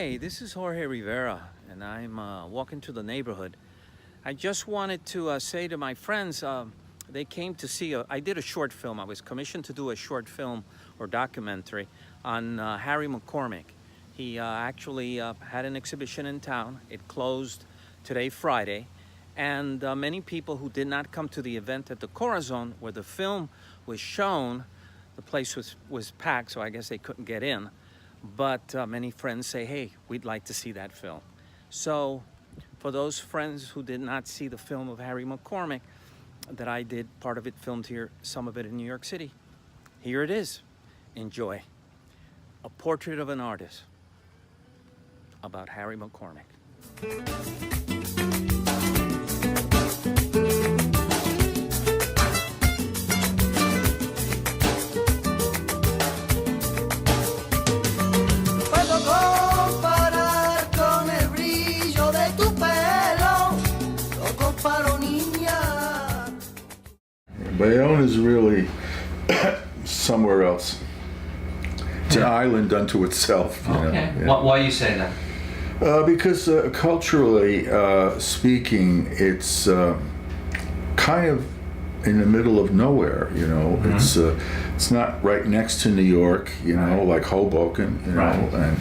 Hi, this is Jorge Rivera, and I'm walking to the neighborhood. I just wanted to say to my friends, they came to see, I did a short film. I was commissioned to do a short film or documentary on Harry McCormick. He actually had an exhibition in town. It closed today, Friday, and many people who did not come to the event at the Corazon where the film was shown, the place was packed, so I guess they couldn't get in. But many friends say, hey, we'd like to see that film. So for those friends who did not see the film of Harry McCormick that I did, part of it filmed here, some of it in New York City, here it is. Enjoy. A portrait of an artist about Harry McCormick. Bayonne is really somewhere else. It's an island unto itself. Okay. Yeah. Why you say that? Because culturally speaking, it's kind of in the middle of nowhere. You know, it's not right next to New York. You know, like Hoboken. You know, and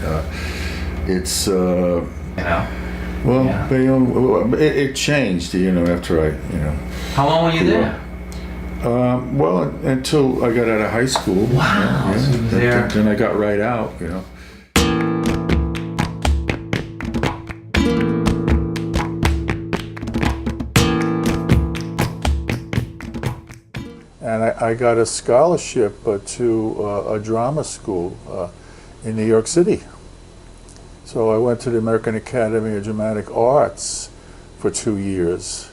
it's Bayonne. It changed. You know, after I How long were you there? Well, until I got out of high school. Wow. Yeah. So you were there. Then I got right out, you know. And I got a scholarship to a drama school in New York City. So I went to the American Academy of Dramatic Arts for 2 years.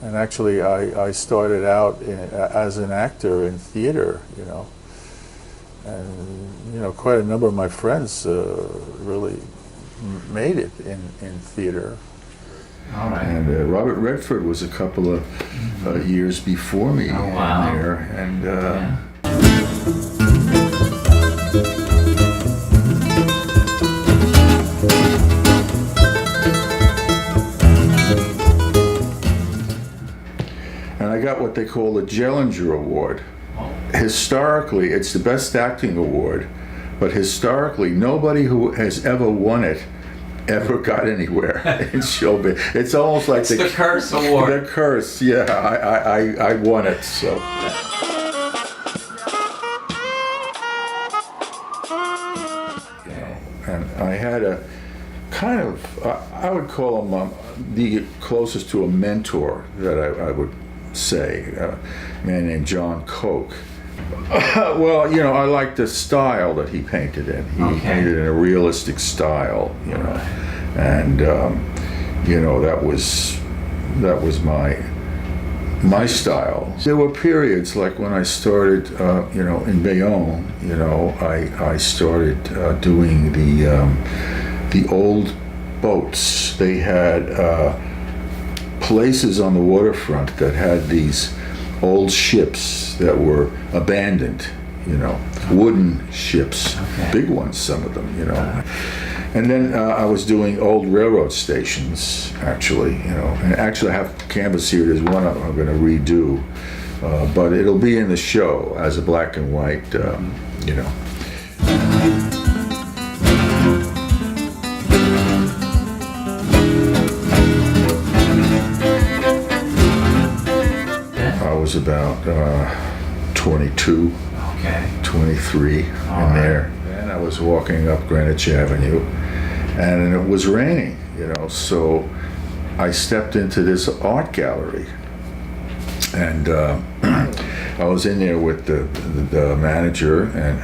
And actually, I started out as an actor in theater, you know. And, quite a number of my friends really made it in theater. All right. And Robert Redford was a couple of years before me in there. And I got what they call the Jellinger Award. Historically, it's the best acting award, but historically, nobody who has ever won it ever got anywhere in showbiz. It's almost like the curse award. The curse, yeah. I won it, so. And I had a kind of, I would call him the closest to a mentor that I would say, a man named John Koch. Well, I like the style that he painted in. He painted in a realistic style, and that was my style. There were periods like when I started, in Bayonne. I started doing the old boats. They had places on the waterfront that had these old ships that were abandoned, wooden ships, big ones, some of them, And then I was doing old railroad stations, actually, and actually I have canvas here. There's one I'm going to redo, but it'll be in the show as a black and white, I was about 22, 23 in there. And I was walking up Greenwich Avenue, and it was raining, so I stepped into this art gallery. And I was in there with the manager and,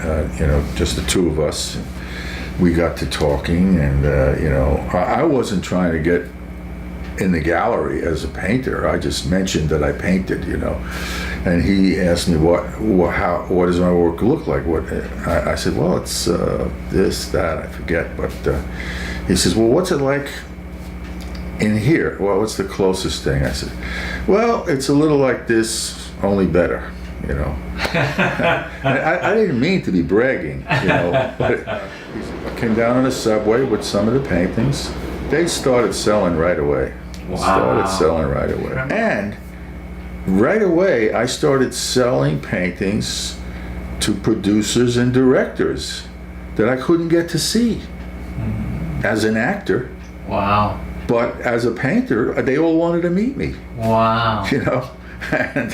just the two of us. We got to talking, and, I wasn't trying to get in the gallery as a painter. I just mentioned that I painted, and he asked me what does my work look like? I said, well, it's this, that, I forget, but he says, well, what's it like in here? Well, what's the closest thing? I said, well, it's a little like this, only better, And I didn't mean to be bragging, but came down on the subway with some of the paintings. They started selling right away. Started selling right away. And right away, I started selling paintings to producers and directors that I couldn't get to see as an actor. Wow. But as a painter, they all wanted to meet me. Wow. You know, and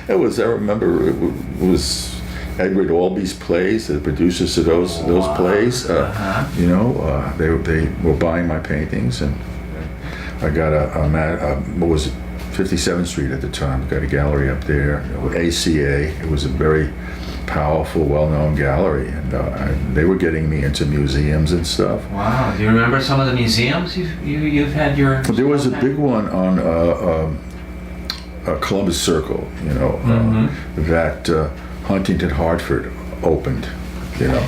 it was, I remember it was Edward Albee's plays, the producers of those plays. You know, they were buying my paintings, and I got what was it, 57th Street at the time. Got a gallery up there with ACA. It was a very powerful, well-known gallery, and they were getting me into museums and stuff. Wow. Do you remember some of the museums you've had your? There was a big one on Columbus Circle, you know, that Huntington Hartford opened, you know,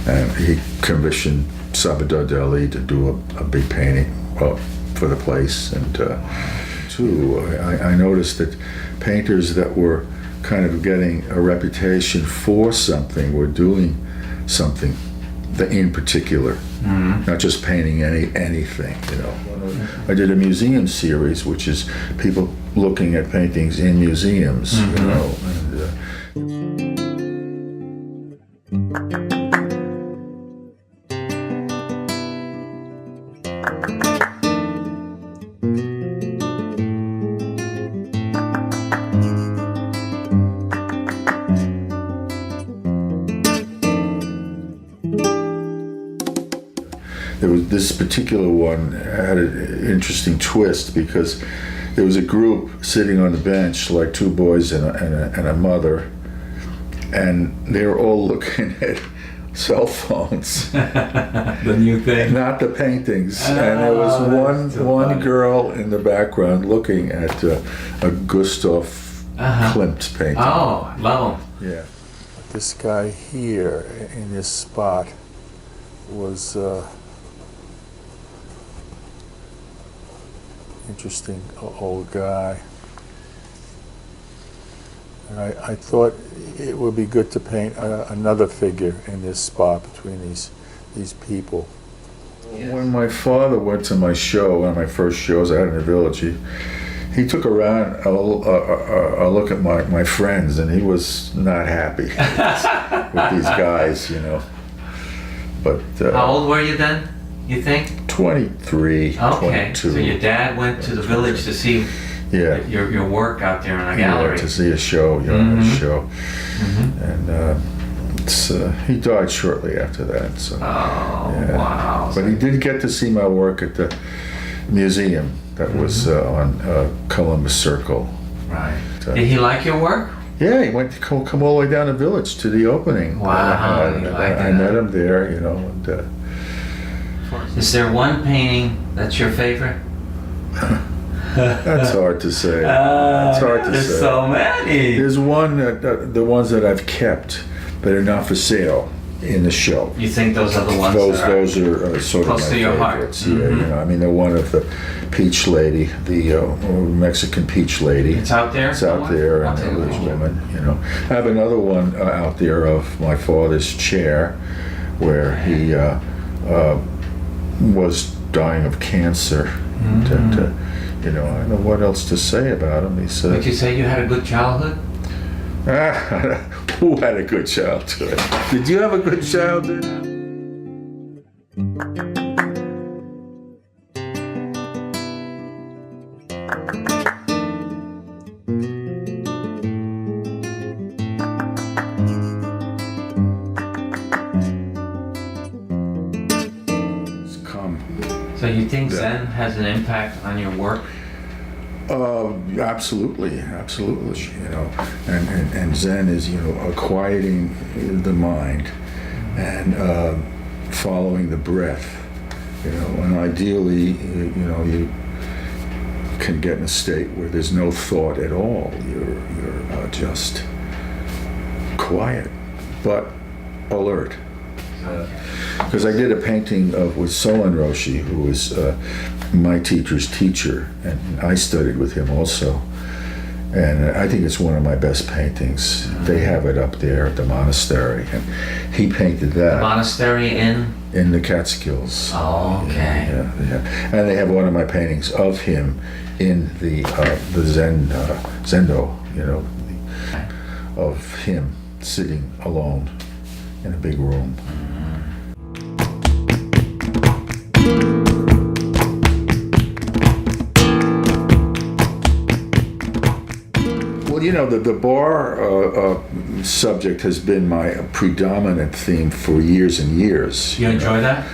and he commissioned Salvador Dali to do a big painting for the place. And too, I noticed that painters that were kind of getting a reputation for something were doing something in particular, not just painting anything, you know. I did a museum series, which is people looking at paintings in museums, you know. This particular one had an interesting twist because there was a group sitting on the bench, like two boys and a mother, and they were all looking at cell phones. The new thing. Not the paintings. And there was one girl in the background looking at a Gustav Klimt painting. Oh, love him. Yeah. This guy here in this spot was interesting old guy. And I thought it would be good to paint another figure in this spot between these people. Yeah. When my father went to my show, one of my first shows I had in the village, he took around a look at my friends, and he was not happy with these guys, you know. But how old were you then, you think? 23, okay. 22. So your dad went to the village to see your work out there in a gallery. To see a show, you know, a show. And he died shortly after that. So, wow. But he did get to see my work at the museum that was on Columbus Circle. Right. Did he like your work? Yeah, he went to come all the way down the village to the opening. Wow. I met him there, you know. And, is there one painting that's your favorite? That's hard to say. It's hard to say. There's so many. There's one, the ones that I've kept, but are not for sale in the show. You think those are the ones those are sort of my close to your favorites. heart? Yeah, you know, I mean, they're one of the Peach Lady, the Mexican Peach Lady. It's out there? It's out there, and the Village Woman, you know. I have another one out there of my father's chair, where he was dying of cancer. And, you know, I don't know what else to say about him. He said, would you say you had a good childhood? Who had a good childhood? Did you have a good childhood? So you think Zen has an impact on your work? Absolutely. You know, and Zen is, you know, quieting the mind and following the breath. You know, and ideally, you know, you can get in a state where there's no thought at all. You're just quiet, but alert. Because I did a painting with Solon Roshi, who was my teacher's teacher, and I studied with him also. And I think it's one of my best paintings. They have it up there at the monastery, and he painted that. The monastery in the Catskills. Oh, okay. Yeah. And they have one of my paintings of him in the Zendo, of him sitting alone in a big room. Well, the bar subject has been my predominant theme for years and years. You enjoy that?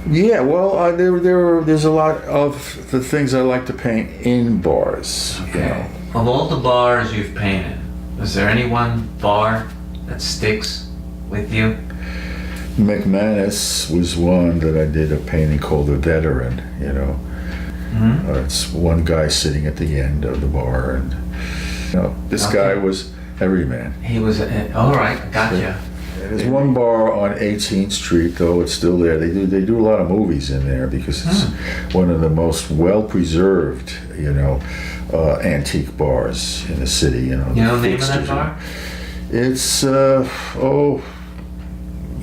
Yeah, well, there's a lot of the things I like to paint in bars. Okay. Of all the bars you've painted, is there any one bar that sticks with you? McManus was one that I did a painting called The Veteran, Mm-hmm. It's one guy sitting at the end of the bar, and this guy was everyman. He was, all right, gotcha. There's one bar on 18th Street, though it's still there. They do a lot of movies in there because it's one of the most well-preserved, antique bars in the city. You know the name of that bar? It's I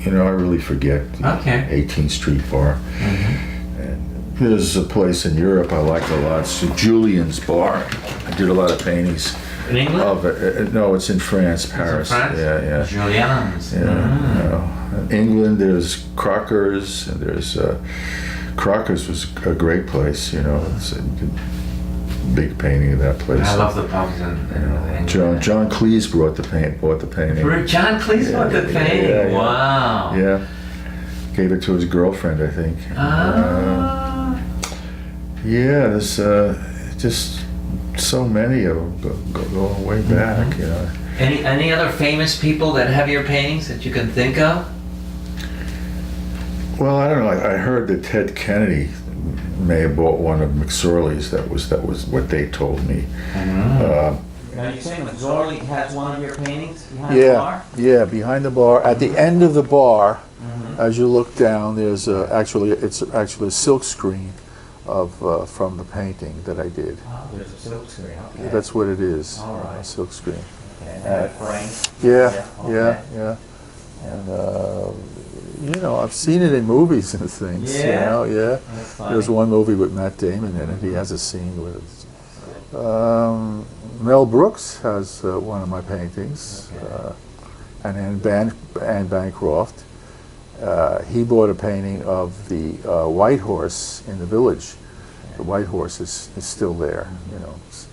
really forget. Okay. 18th Street bar. Mm-hmm. And there's a place in Europe I liked a lot. It's Julian's Bar. I did a lot of paintings. In England? Of it. No, it's in France, Paris. It's in France? Yeah. Julian's. Yeah. In England, there's Crocker's, and there's Crocker's was a great place. It's a big painting of that place. I love the pubs in England. John Cleese bought the painting. John Cleese bought the painting. Yeah. Wow. Yeah. Gave it to his girlfriend, I think. Yeah, there's just so many of them going way back. Any other famous people that have your paintings that you can think of? Well, I don't know. I heard that Ted Kennedy may have bought one of McSorley's. That was what they told me. Now you say McSorley has one of your paintings behind the bar? Yeah, behind the bar. At the end of the bar, as you look down, there's it's actually a silk screen from the painting that I did. Oh, there's a silk screen. Okay. That's what it is. All right. A silk screen. Okay. Frame. Yeah. And I've seen it in movies and things. Yeah. That's funny. There's one movie with Matt Damon in it. He has a scene with it. Mel Brooks has one of my paintings, and Anne Bancroft. He bought a painting of the White Horse in the Village. The White Horse is still there. It's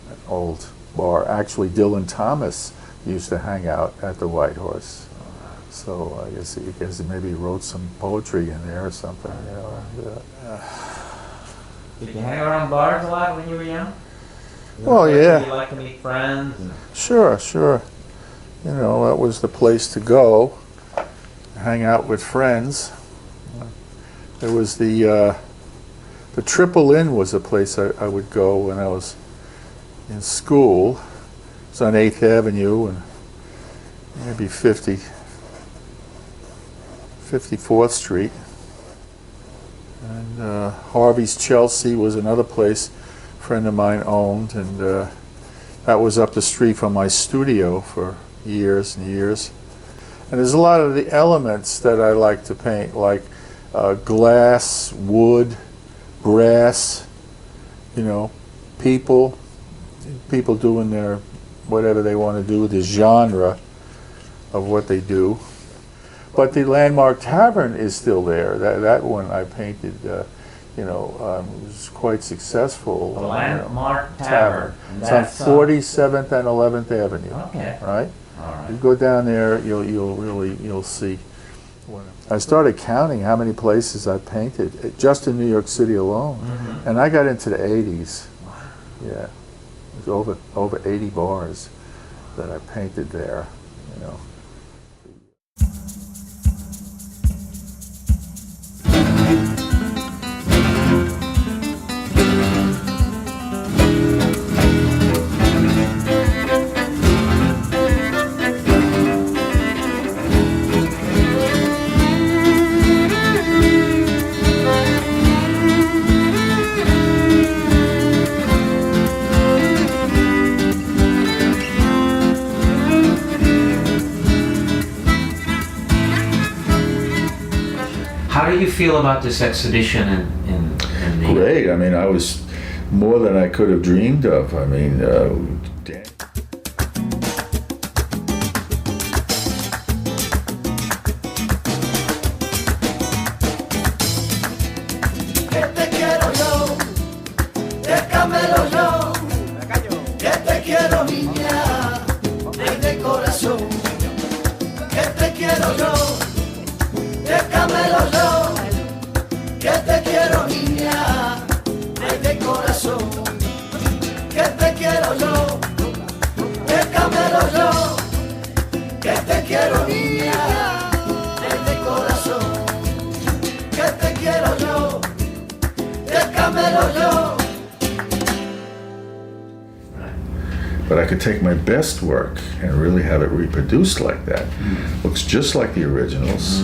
an old bar. Actually, Dylan Thomas used to hang out at the White Horse. So I guess he maybe wrote some poetry in there or something. Did you hang around bars a lot when you were young? Well, yeah. Did you like to meet friends? Sure. That was the place to go, hang out with friends. There was the Triple Inn was a place I would go when I was in school. It's on 8th Avenue and maybe 54th Street. And Harvey's Chelsea was another place a friend of mine owned, and that was up the street from my studio for years and years. And there's a lot of the elements that I like to paint, like glass, wood, brass, people doing their whatever they want to do, the genre of what they do. But the Landmark Tavern is still there. That one I painted, was quite successful. The Landmark Tavern. It's on 47th and 11th Avenue. Okay. Right? All right. You go down there, you'll see. I started counting how many places I painted just in New York City alone, and I got into the 80s. Wow. Yeah, it was over 80 bars that I painted there. feel about this exhibition in the... Great. I mean, I was more than I could have dreamed of. I mean, Dan- Que te quiero yo, déjamelo yo, que te quiero niña, ay de corazón, que te quiero yo, déjamelo yo, que te quiero niña, ay de corazón, que te quiero yo, déjamelo yo, que te quiero niña, ay de corazón, que te quiero yo. But I could take my best work and really have it reproduced like that. Looks just like the originals.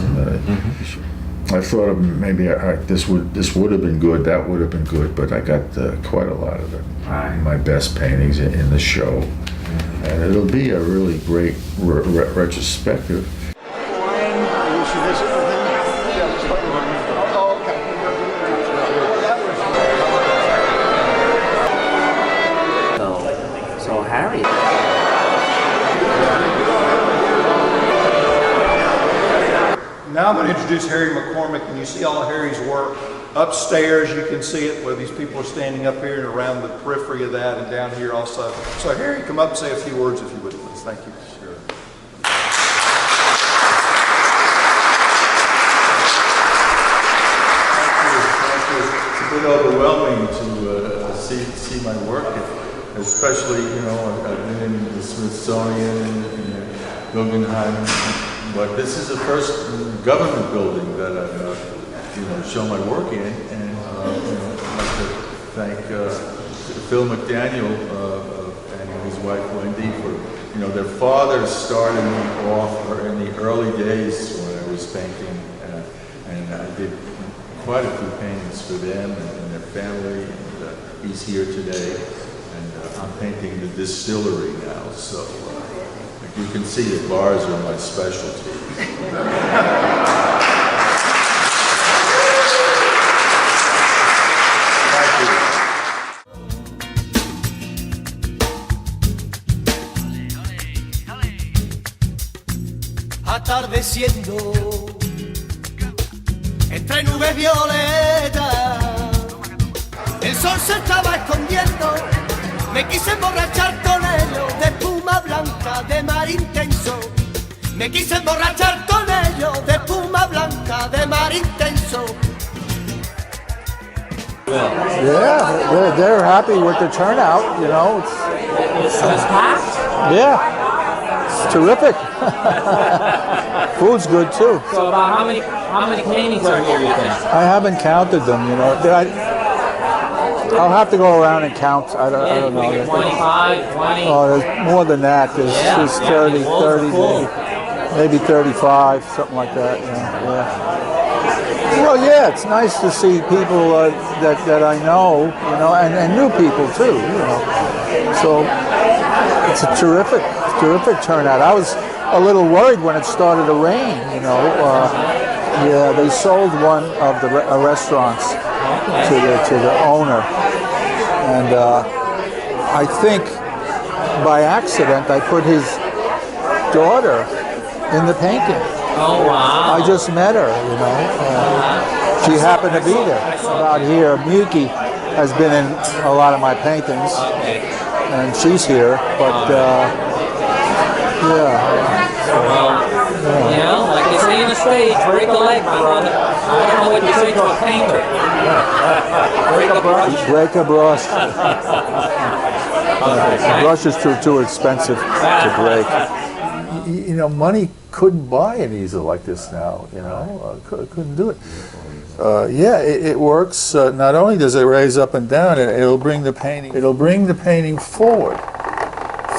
I thought of maybe this would have been good, that would have been good, but I got quite a lot of it. My best paintings in the show, and it'll be a really great retrospective. So Harry... Now I'm going to introduce Harry McCormick, and you see all of Harry's work. Upstairs, you can see it where these people are standing up here and around the periphery of that, and down here also. So Harry, come up and say a few words if you would, please. Thank you. Sure. Thank you. It's a bit overwhelming to see my work, especially, you know, I've been in the Smithsonian and Guggenheim. But this is the first government building that I've, you know, shown my work in, and you know, I'd like to thank Phil McDaniel and his wife Wendy for, you know, their father started me off in the early days when I was painting, and I did quite a few paintings for them and their family, and he's here today, and I'm painting the distillery now, so. You can see that bars are my specialty. Atardeciendo entre nubes violetas, el sol se estaba escondiendo. Me quise emborrachar con ellos de espuma blanca, de mar intenso. Me quise emborrachar con ellos de espuma blanca, de mar intenso. Yeah, they're happy with the turnout. You know, it's packed. Yeah, it's terrific. Food's good too. So about how many paintings are here, you think? I haven't counted them. You know, I'll have to go around and count. I don't know. 25, 20. Oh, there's more than that. There's 30, maybe 35, something like that. Yeah. Well, yeah, it's nice to see people that I know, you know, and new people too, you know. So it's a terrific turnout. I was a little worried when it started to rain, you know. Yeah, they sold one of the restaurants to the owner, and I think by accident I put his daughter in the painting. Oh, wow. I just met her, you know. She happened to be there. Out here, Miyuki has been in a lot of my paintings, and she's here, but yeah. You know, like they say in the stage, break a leg, brother. I don't know what you say to a painter. Break a brush. Break a brush. The brush is too expensive to break. You know, money couldn't buy an easel like this now. You know, couldn't do it. Yeah, it works. Not only does it raise up and down, it'll bring the painting. It'll bring the painting forward.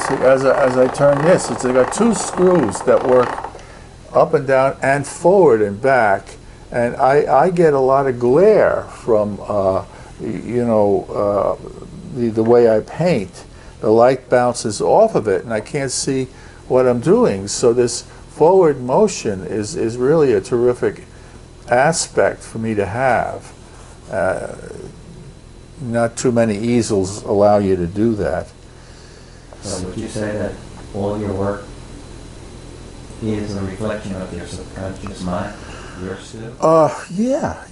See, as I turn this, it's got two screws that work up and down and forward and back, and I get a lot of glare from you know, the way I paint. The light bounces off of it, and I can't see what I'm doing. So this forward motion is really a terrific aspect for me to have. Not too many easels allow you to do that. So would you say that all your work is a reflection of your subconscious mind, yours too? Yeah,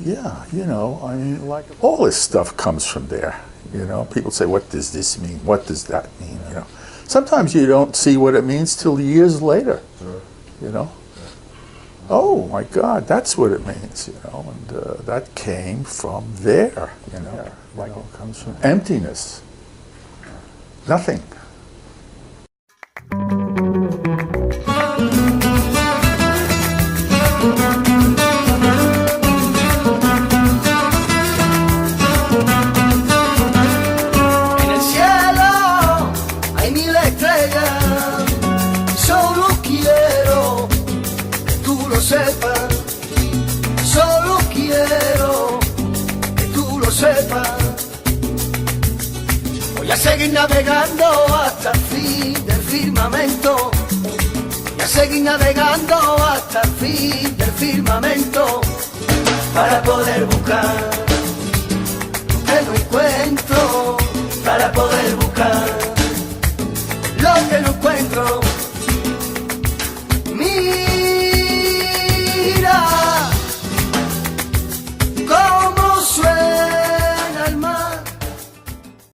you know, I mean, like, all this stuff comes from there, you know. People say, what does this mean? What does that mean, you know? Sometimes you don't see what it means till years later, you know. Oh, my God, that's what it means, you know, and that came from there, you know. Like, it comes from emptiness, nothing. En el cielo hay 1000 estrellas, solo quiero que tú lo sepas, solo quiero que tú lo sepas. Voy a seguir navegando hasta el fin del firmamento, voy a seguir navegando hasta el fin del firmamento, para poder buscar lo que no encuentro.